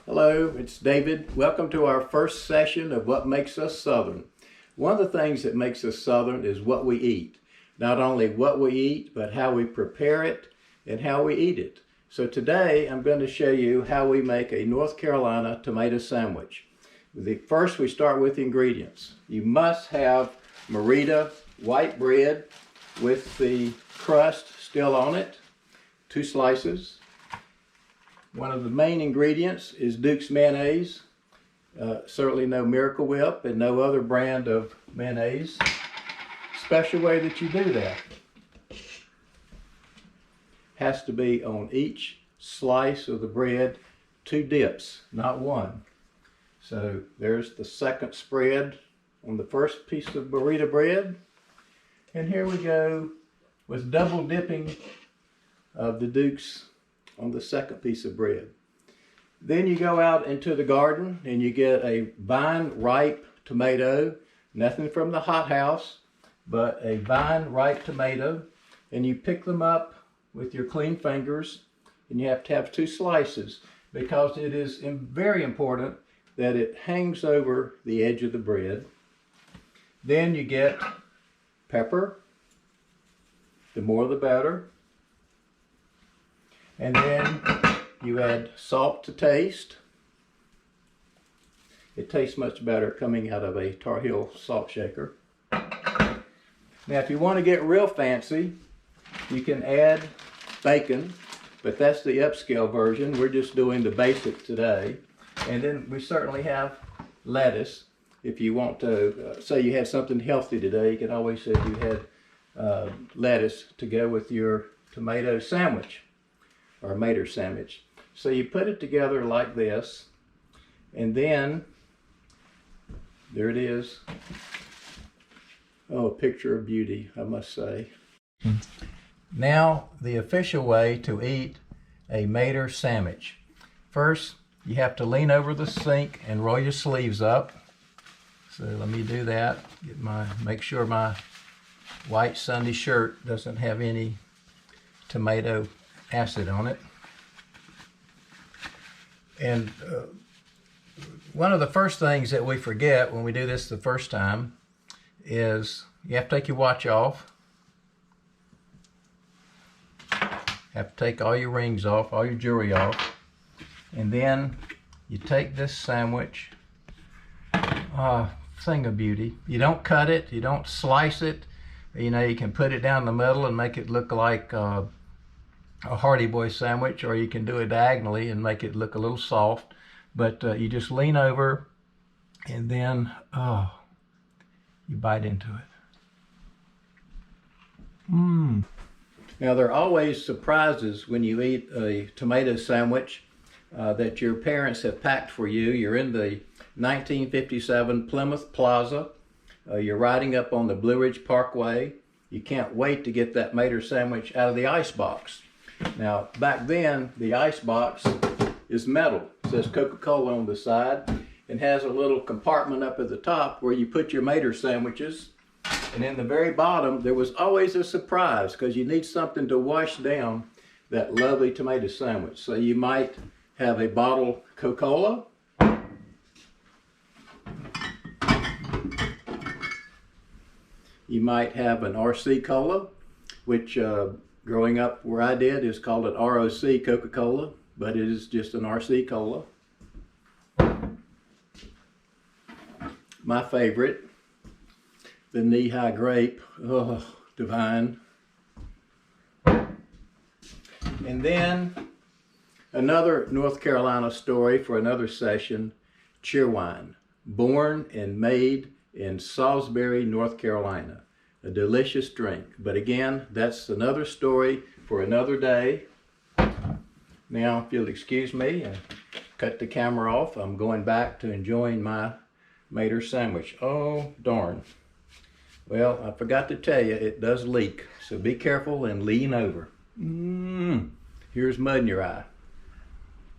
Hello, it's David. Welcome to our first session of What Makes Us Southern. One of the things that makes us Southern is what we eat. Not only what we eat, but how we prepare it and how we eat it. So today I'm going to show you how we make a North Carolina tomato sandwich. First we start with the ingredients. You must have Merita white bread with the crust still on it, 2 slices. One of the main ingredients is Duke's mayonnaise. Certainly no Miracle Whip and no other brand of mayonnaise. Special way that you do that has to be on each slice of the bread 2 dips, not 1. So there's the second spread on the first piece of burrito bread. And here we go with double dipping of the Duke's on the second piece of bread. Then you go out into the garden and you get a vine ripe tomato, nothing from the hothouse, but a vine ripe tomato, and you pick them up with your clean fingers, and you have to have 2 slices because it is very important that it hangs over the edge of the bread. Then you get pepper, the more the better. And then you add salt to taste. It tastes much better coming out of a Tar Heel salt shaker. Now if you want to get real fancy, you can add bacon, but that's the upscale version. We're just doing the basic today. And then we certainly have lettuce. If you want to, say you had something healthy today, you can always say you had lettuce to go with your tomato sandwich or mater sandwich. So you put it together like this, and then there it is. Oh, a picture of beauty, I must say. Now the official way to eat a mater sandwich. First, you have to lean over the sink and roll your sleeves up. So let me do that. Make sure my white Sunday shirt doesn't have any tomato acid on it. And one of the first things that we forget when we do this the first time is you have to take your watch off. Have to take all your rings off, all your jewelry off. And then you take this sandwich, thing of beauty. You don't cut it, you don't slice it. You know, you can put it down the middle and make it look like a Hardy Boy sandwich, or you can do it diagonally and make it look a little soft. But you just lean over and then you bite into it. Now there are always surprises when you eat a tomato sandwich that your parents have packed for you. You're in the 1957 Plymouth Plaza. You're riding up on the Blue Ridge Parkway. You can't wait to get that mater sandwich out of the ice box. Now, back then, the ice box is metal. It says Coca-Cola on the side and has a little compartment up at the top where you put your mater sandwiches. And in the very bottom, there was always a surprise because you need something to wash down that lovely tomato sandwich. So you might have a bottle of Coca-Cola. You might have an RC Cola, which growing up where I did is called an ROC Coca-Cola, but it is just an RC Cola. My favorite, the knee-high grape, oh, divine. And then another North Carolina story for another session, Cheerwine, born and made in Salisbury, North Carolina. A delicious drink. But again, that's another story for another day. Now, if you'll excuse me and cut the camera off, I'm going back to enjoying my mater sandwich. Oh, darn. Well, I forgot to tell you, it does leak. So be careful and lean over. Here's mud in your eye.